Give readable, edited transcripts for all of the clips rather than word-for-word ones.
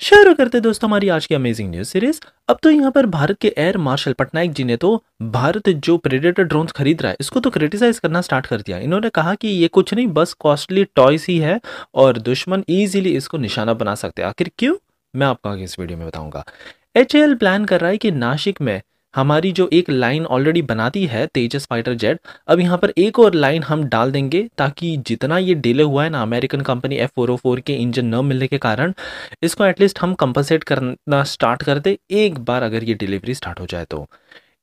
शुरू करते दोस्तों हमारी आज की अमेजिंग न्यूज सीरीज। अब तो यहाँ पर भारत के एयर मार्शल पटनायक जी ने तो भारत जो प्रेडेटर ड्रोन्स खरीद रहा है इसको तो क्रिटिसाइज करना स्टार्ट कर दिया। इन्होंने कहा कि ये कुछ नहीं बस कॉस्टली टॉयस ही है और दुश्मन इजीली इसको निशाना बना सकते हैं। आखिर क्यों, मैं आपको आगे इस वीडियो में बताऊंगा। एचएएल प्लान कर रहा है कि नासिक में हमारी जो एक लाइन ऑलरेडी बनाती है तेजस फाइटर जेट, अब यहाँ पर एक और लाइन हम डाल देंगे ताकि जितना ये डिले हुआ है ना अमेरिकन कंपनी F404 के इंजन न मिलने के कारण, इसको एटलीस्ट हम कंपनसेट करना स्टार्ट कर दे एक बार अगर ये डिलीवरी स्टार्ट हो जाए तो।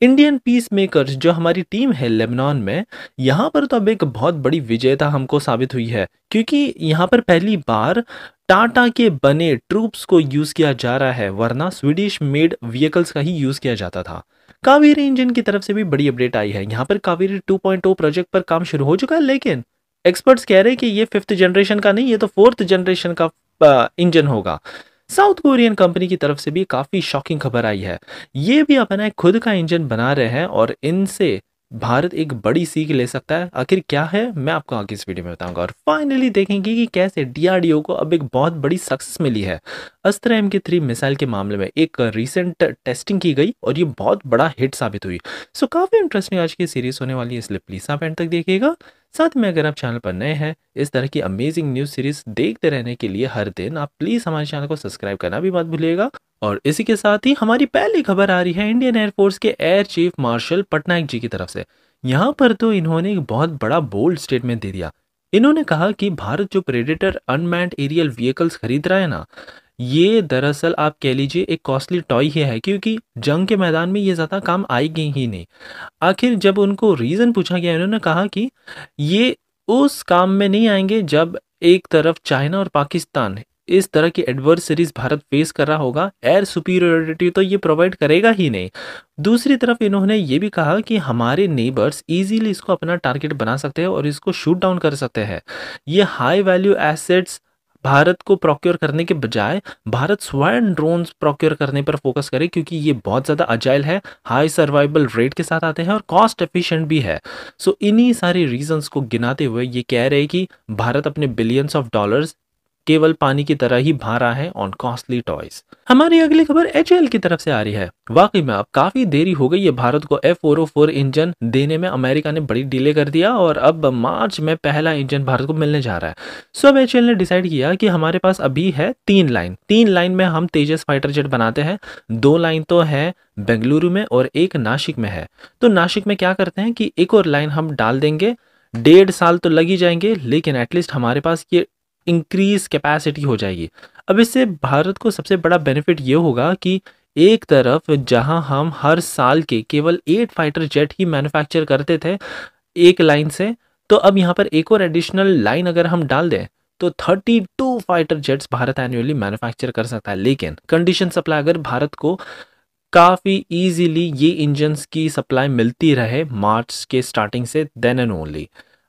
इंडियन पीस मेकर्स जो हमारी टीम है लेबनान में, यहाँ पर तो अब एक बहुत बड़ी विजेता हमको साबित हुई है, क्योंकि यहाँ पर पहली बार टाटा के बने ट्रूप्स को यूज किया जा रहा है, वरना स्वीडिश मेड व्हीकल्स का ही यूज किया जाता था। कावेरी इंजन की तरफ से भी बड़ी अपडेट आई है। यहाँ पर कावेरी 2.0 प्रोजेक्ट पर काम शुरू हो चुका है, लेकिन एक्सपर्ट्स कह रहे हैं कि ये 5th जनरेशन का नहीं, ये तो 4th जनरेशन का इंजन होगा। साउथ कोरियन कंपनी की तरफ से भी काफी शॉकिंग खबर आई है। ये भी अपना एक खुद का इंजन बना रहे हैं और इनसे भारत एक बड़ी सीख ले सकता है। आखिर क्या है, मैं आपको आगे इस वीडियो में बताऊंगा। और फाइनली देखेंगे कि कैसे डीआरडीओ को अब एक बहुत बड़ी सक्सेस मिली है। अस्त्र MK3 मिसाइल के मामले में एक रिसेंट टेस्टिंग की गई और ये बहुत बड़ा हिट साबित हुई। सो काफी इंटरेस्टिंग आज की सीरीज होने वाली है, इसलिए प्लीज आप एंड तक देखिएगा। साथ में अगर आप चैनल पर नए हैं इस तरह की अमेजिंग न्यूज सीरीज देखते रहने के लिए हर दिन, आप प्लीज हमारे चैनल को सब्सक्राइब करना भी मत भूलिएगा। और इसी के साथ ही हमारी पहली खबर आ रही है इंडियन एयरफोर्स के air chief marshal Patnaik ji की तरफ से। यहाँ पर तो इन्होंने एक बहुत बड़ा बोल्ड स्टेटमेंट दे दिया। इन्होंने कहा कि भारत जो प्रेडेटर अनमैन्ड एरियल व्हीकल्स खरीद रहा है ना, ये दरअसल आप कह लीजिए एक कॉस्टली टॉय ही है, क्योंकि जंग के मैदान में ये ज़्यादा काम आएगी ही नहीं। आखिर जब उनको रीज़न पूछा गया, इन्होंने कहा कि ये उस काम में नहीं आएंगे जब एक तरफ चाइना और पाकिस्तान इस तरह की एडवर्सरीज भारत फेस कर रहा होगा, एयर सुपीरियरिटी तो ये प्रोवाइड करेगा ही नहीं। दूसरी तरफ इन्होंने ये भी कहा कि हमारे नेबर्स इजीली इसको अपना टारगेट बना सकते हैं और इसको शूट डाउन कर सकते हैं। ये हाई वैल्यू एसेट्स भारत को प्रोक्योर करने के बजाय भारत स्वयं ड्रोन्स प्रोक्योर करने पर फोकस करे, क्योंकि ये बहुत ज़्यादा अजाइल है, हाई सर्वाइवल रेट के साथ आते हैं और कॉस्ट एफिशिएंट भी है। सो इन्हीं सारे रीजंस को गिनाते हुए ये कह रहे हैं कि भारत अपने बिलियंस ऑफ डॉलर्स केवल पानी की तरह ही भा रहा है ऑन कॉस्टली टॉयज। हमारी अगली खबर एचएएल की तरफ से आ रही है। वाकई में अब काफी देरी हो गई है भारत को F404 इंजन देने में, अमेरिका ने बड़ी डिले कर दिया और अब मार्च में पहला इंजन भारत को मिलने जा रहा है। सो अब एचएएल ने डिसाइड किया कि हमारे पास अभी है 3 लाइन में हम तेजस फाइटर जेट बनाते हैं। 2 लाइन तो है बेंगलुरु में और एक नासिक में है। तो नासिक में क्या करते हैं कि एक और लाइन हम डाल देंगे, 1.5 साल तो लग ही जाएंगे, लेकिन एटलीस्ट हमारे पास ये इंक्रीज कैपेसिटी हो जाएगी। अब इससे भारत को सबसे बड़ा बेनिफिट ये होगा कि एक तरफ जहां हम हर साल के केवल 8 फाइटर जेट ही मैन्युफैक्चर करते थे एक लाइन से, तो अब यहाँ पर एक और एडिशनल लाइन अगर हम डाल दें तो 32 fighter jets Bharat annually manufacture कर सकता है। लेकिन कंडीशन सप्लाई अगर भारत को काफ़ी इजीली ये इंजन्स की सप्लाई मिलती रहे मार्च के स्टार्टिंग से, देन एंड ओनली।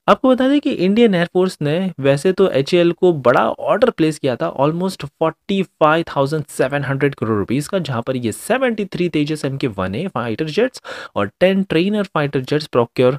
आपको बता दें कि इंडियन एयरफोर्स ने वैसे तो एचएएल को बड़ा ऑर्डर प्लेस किया था ऑलमोस्ट 45,700 करोड़ रुपीस का, जहां पर ये 73 तेजस MK1A फाइटर जेट्स और 10 ट्रेनर फाइटर जेट्स प्रोक्योर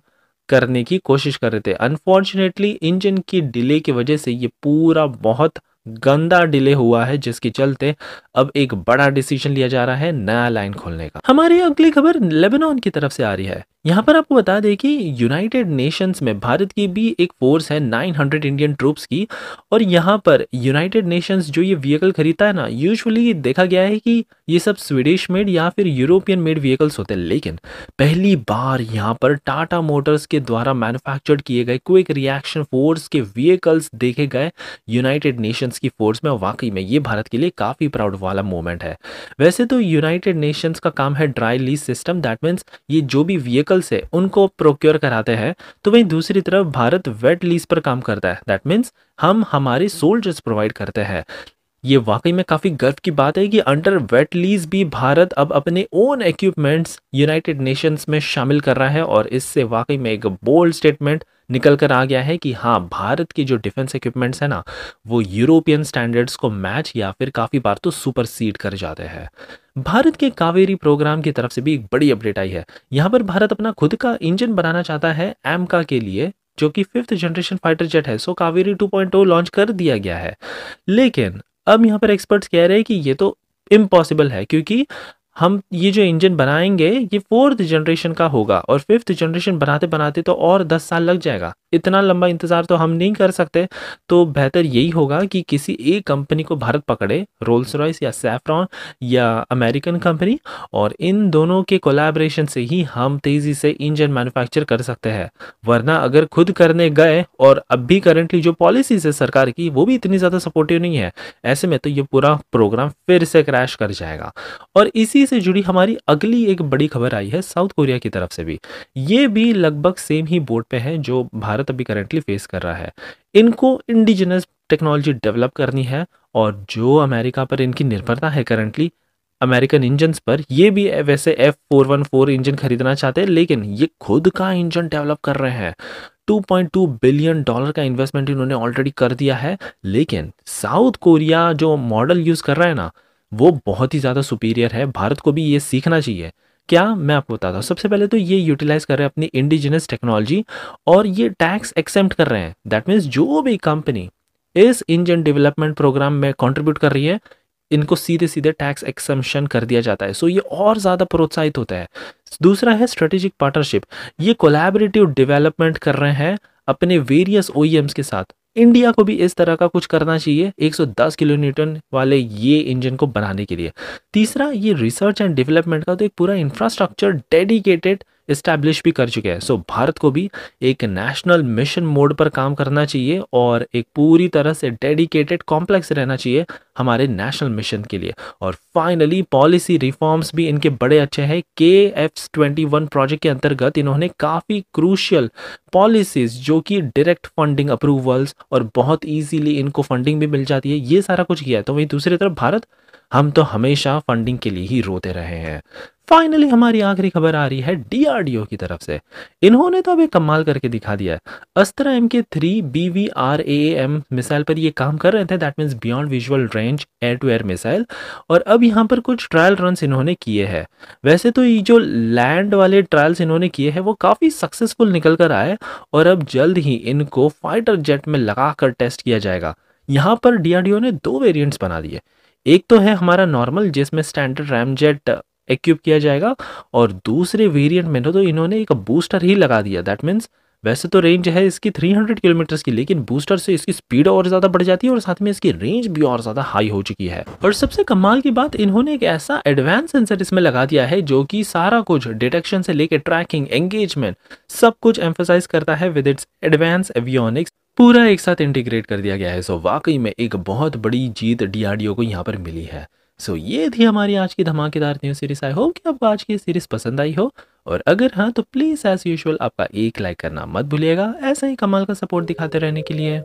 करने की कोशिश कर रहे थे। अनफॉर्चुनेटली इंजन की डिले की वजह से ये पूरा बहुत गंदा डिले हुआ है, जिसके चलते अब एक बड़ा डिसीजन लिया जा रहा है नया लाइन खोलने का। हमारी अगली खबर लेबनान की तरफ से आ रही है। यहाँ पर आपको बता दें कि यूनाइटेड नेशंस में भारत की भी एक फोर्स है 900 इंडियन ट्रूप्स की, और यहाँ पर यूनाइटेड नेशंस जो ये व्हीकल खरीदता है ना, यूजुअली देखा गया है कि ये सब स्वीडिश मेड या फिर यूरोपियन मेड व्हीकल्स होते हैं, लेकिन पहली बार यहाँ पर टाटा मोटर्स के द्वारा मैन्युफैक्चर्ड किए गए क्विक रिएक्शन फोर्स के व्हीकल्स देखे गए यूनाइटेड नेशंस की फोर्स में। वाकई में ये भारत के लिए काफी प्राउड वाला मोमेंट है। वैसे तो यूनाइटेड नेशंस का काम है dry lease system, that means ये जो भी व्हीकल से उनको प्रोक्योर कराते हैं, तो वहीं दूसरी तरफ भारत वेट लीज पर काम करता है, दैट मीन्स हम हमारे सोल्जर्स प्रोवाइड करते हैं। ये वाकई में काफी गर्व की बात है कि अंडर वेट लीज भी भारत अब अपने ओन इक्विपमेंट्स यूनाइटेड नेशंस में शामिल कर रहा है, और इससे वाकई में एक बोल्ड स्टेटमेंट निकल कर आ गया है कि हाँ, भारत के जो डिफेंस इक्विपमेंट्स है ना, वो यूरोपियन स्टैंडर्ड्स को मैच या फिर काफी बार तो सुपरसीड कर जाते हैं। भारत के कावेरी प्रोग्राम की तरफ से भी एक बड़ी अपडेट आई है। यहाँ पर भारत अपना खुद का इंजन बनाना चाहता है एमका के लिए, जो कि 5th जनरेशन फाइटर जेट है। सो कावेरी 2.0 लॉन्च कर दिया गया है, लेकिन अब यहाँ पर एक्सपर्ट्स कह रहे हैं कि ये तो इम्पॉसिबल है, क्योंकि हम ये जो इंजन बनाएंगे ये 4th जनरेशन का होगा और 5th जनरेशन बनाते बनाते तो और 10 साल लग जाएगा। इतना लंबा इंतज़ार तो हम नहीं कर सकते। तो बेहतर यही होगा कि किसी एक कंपनी को भारत पकड़े, रोल्स रॉयस या सैफ्रॉन या अमेरिकन कंपनी, और इन दोनों के कोलैबोरेशन से ही हम तेज़ी से इंजन मैन्युफैक्चर कर सकते हैं। वरना अगर खुद करने गए, और अभी करंटली जो पॉलिसीज़ है सरकार की वो भी इतनी ज़्यादा सपोर्टिव नहीं है, ऐसे में तो ये पूरा प्रोग्राम फिर से क्रैश कर जाएगा। और इसी से जुड़ी हमारी अगली एक बड़ी खबर आई है साउथ कोरिया की तरफ से भी। ये भी लगभग सेम ही बोर्ड पे है जो भारत अभी करंटली फेस कर रहा है। इनको इंडिजिनस टेक्नोलॉजी डेवलप करनी है, और जो अमेरिका पर इनकी निर्भरता है करंटली अमेरिकन इंजन्स पर, ये भी वैसे F414 इंजन खरीदना चाहते हैं, लेकिन ये खुद का इंजन डेवलप कर रहे हैं। $2.2 बिलियन का इन्वेस्टमेंट इन्होंने ऑलरेडी कर दिया है। लेकिन साउथ कोरिया जो मॉडल यूज़ कर रहा है ना, वो बहुत ही ज़्यादा सुपीरियर है। भारत को भी ये सीखना चाहिए। क्या, मैं आपको बताता हूँ। सबसे पहले तो ये यूटिलाइज कर रहे हैं अपनी इंडिजिनस टेक्नोलॉजी, और ये टैक्स एक्सेम्प्ट कर रहे हैं। दैट मीन्स जो भी कंपनी इस इंजन डेवलपमेंट प्रोग्राम में कंट्रीब्यूट कर रही है, इनको सीधे सीधे टैक्स एक्सम्पशन कर दिया जाता है। सो ये और ज़्यादा प्रोत्साहित होता है। दूसरा है स्ट्रेटेजिक पार्टनरशिप। ये कोलैबोरेटिव डेवलपमेंट कर रहे हैं अपने वेरियस OEMs के साथ। इंडिया को भी इस तरह का कुछ करना चाहिए 110 किलो न्यूटन वाले ये इंजन को बनाने के लिए। तीसरा, ये रिसर्च एंड डेवलपमेंट का तो एक पूरा इंफ्रास्ट्रक्चर डेडिकेटेड इस्टेब्लिश भी कर चुके हैं। सो भारत को भी एक नेशनल मिशन मोड पर काम करना चाहिए, और एक पूरी तरह से डेडिकेटेड कॉम्प्लेक्स रहना चाहिए हमारे नेशनल मिशन के लिए। और फाइनली पॉलिसी रिफॉर्म्स भी इनके बड़े अच्छे हैं। KF21 प्रोजेक्ट के अंतर्गत इन्होंने काफ़ी क्रूशियल पॉलिसीज, जो कि डायरेक्ट फंडिंग अप्रूवल्स, और बहुत इजीली इनको फंडिंग भी मिल जाती है, ये सारा कुछ किया है। तो वहीं दूसरी तरफ भारत, हम तो हमेशा फंडिंग के लिए ही रोते रहे हैं। फाइनली हमारी आखिरी खबर आ रही है DRDO की तरफ से। इन्होंने तो अभी कमाल करके दिखा दिया है। अस्त्रा MK3 BVRAAM मिसाइल पर ये काम कर रहे थे, that means beyond visual range air to air missile, और अब यहाँ पर कुछ ट्रायल रन्स इन्होंने किए हैं। वैसे तो ये जो लैंड वाले ट्रायल्स इन्होंने किए हैं वो काफ़ी सक्सेसफुल निकल कर आए, और अब जल्द ही इनको फाइटर जेट में लगा कर टेस्ट किया जाएगा। यहाँ पर DRDO ने 2 वेरिएंट्स बना दिए। एक तो है हमारा नॉर्मल, जिसमें स्टैंडर्ड रैमजेट इक्विप किया जाएगा, और दूसरे वेरिएंट में तो इन्होंने एक बूस्टर ही लगा दिया। दैट मीन्स वैसे तो रेंज है इसकी 300 किलोमीटर की, लेकिन बूस्टर से इसकी स्पीड और ज़्यादा बढ़ जाती है, और साथ में इसकी रेंज भी और ज़्यादा हाई हो चुकी है। और सबसे कमाल की बात, इन्होंने एक ऐसा एडवांस सेंसर इसमें लगा दिया है जो कि सारा कुछ डिटेक्शन से लेकर ट्रैकिंग, एंगेजमेंट, सब कुछ एम्फोसाइज करता है विद इट्स एडवांस एवियोनिक्स। पूरा एक साथ इंटीग्रेट कर दिया गया है। सो वाकई में एक बहुत बड़ी जीत DRDO को यहाँ पर मिली है। सो ये थी हमारी आज की धमाकेदार न्यूज़ सीरीज। आई होप कि आपको आज की सीरीज पसंद आई हो, और अगर हाँ तो प्लीज़ एज यूजुअल आपका एक लाइक करना मत भूलिएगा, ऐसा ही कमाल का सपोर्ट दिखाते रहने के लिए।